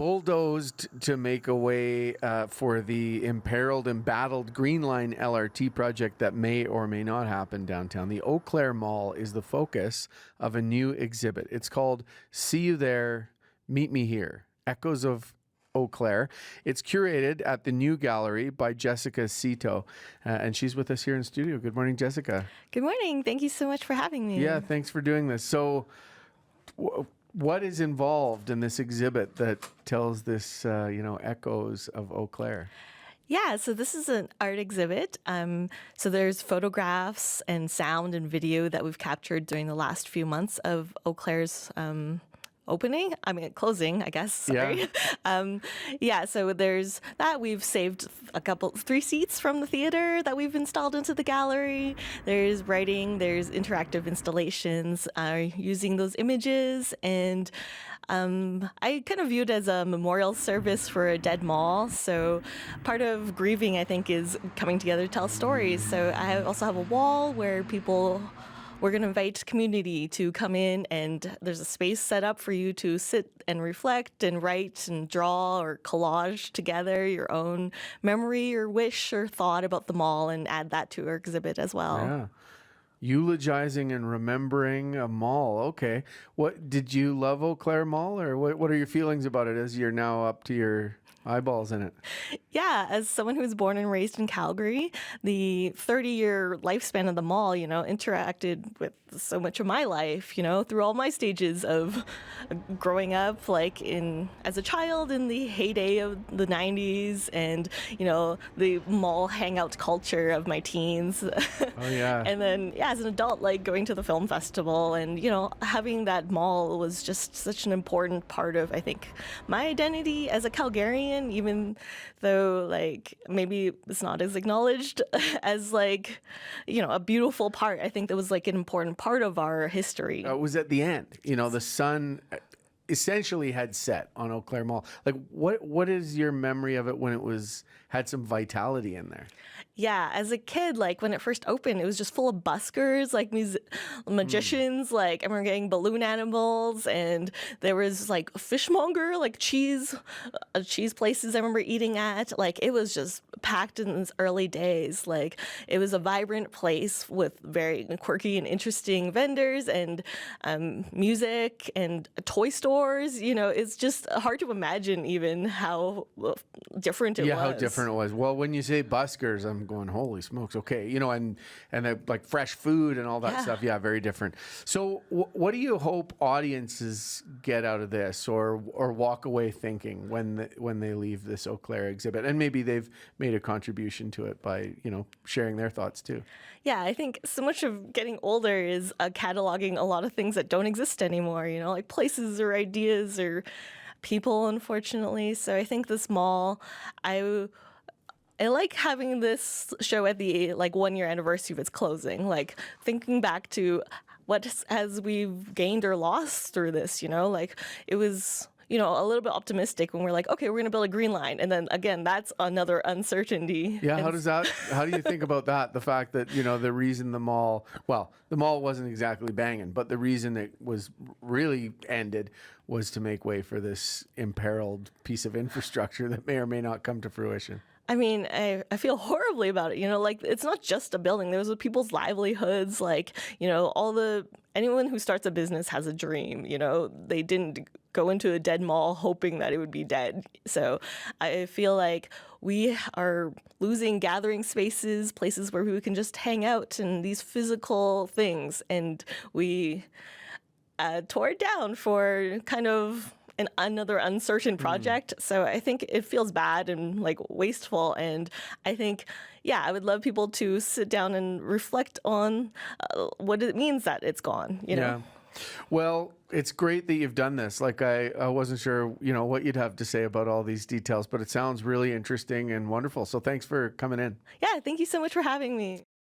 bulldozed to make a way for the imperiled, embattled Green Line LRT project that may or may not happen downtown. The Eau Claire Mall is the focus of a new exhibit. It's called See You There, Meet Me Here, Echoes of Eau Claire. It's curated at the New Gallery by Jessica Szeto, and she's with us here in studio. Good morning, Jessica. Good morning. Thank you so much for having me. Yeah, thanks for doing this. So, what is involved in this exhibit that tells this, echoes of Eau Claire? Yeah, so this is an art exhibit. So there's photographs and sound and video that we've captured during the last few months of Eau Claire's closing, I guess. Sorry. Yeah. So there's that. We've saved 3 seats from the theater that we've installed into the gallery. There's writing, there's interactive installations using those images. And I kind of view it as a memorial service for a dead mall. So part of grieving, I think, is coming together to tell stories. So I also have a wall where we're going to invite community to come in, and there's a space set up for you to sit and reflect and write and draw or collage together your own memory or wish or thought about the mall and add that to our exhibit as well. Yeah. Eulogizing and remembering a mall. Okay. What did you love Eau Claire Mall, or what are your feelings about it as you're now up to your eyeballs in it? Yeah, as someone who was born and raised in Calgary, the 30-year lifespan of the mall, interacted with so much of my life, through all my stages of growing up, as a child in the heyday of the 90s and, the mall hangout culture of my teens. Oh, yeah. And then, as an adult, going to the film festival and, having that mall was just such an important part of, I think, my identity as a Calgarian, even though maybe it's not as acknowledged as a beautiful part. I think that was an important part of our history. It was at the end. The sun essentially had set on Eau Claire Mall. What is your memory of it when it had some vitality in there? Yeah, as a kid, when it first opened, it was just full of buskers, magicians. I remember getting balloon animals, and there was a fishmonger, cheese places I remember eating at. It was just packed in its early days. It was a vibrant place with very quirky and interesting vendors and music and toy stores. It's just hard to imagine even how different it was. Yeah, how different it was. Well, when you say buskers, I'm going, holy smokes, okay. And fresh food and all that stuff. Yeah, very different. So what do you hope audiences get out of this or walk away thinking when they leave this Eau Claire exhibit? And maybe they've made a contribution to it by, sharing their thoughts too. Yeah, I think so much of getting older is cataloging a lot of things that don't exist anymore, places or ideas or people, unfortunately. So I think this mall, I like having this show at the 1 year anniversary of its closing, thinking back to what has we've gained or lost through this, it was, a little bit optimistic when we're okay, we're going to build a green line. And then again, that's another uncertainty. Yeah. How do you think about that? The fact that, the reason the mall wasn't exactly banging, but the reason it was really ended was to make way for this imperiled piece of infrastructure that may or may not come to fruition. I mean, I feel horribly about it. It's not just a building. Those are people's livelihoods. Anyone who starts a business has a dream. They didn't go into a dead mall hoping that it would be dead. So I feel like we are losing gathering spaces, places where we can just hang out and these physical things. And we tore it down for kind of another uncertain project. So I think it feels bad and wasteful. And I think, I would love people to sit down and reflect on what it means that it's gone, Yeah. Well, it's great that you've done this. I wasn't sure, what you'd have to say about all these details, but it sounds really interesting and wonderful. So thanks for coming in. Yeah, thank you so much for having me.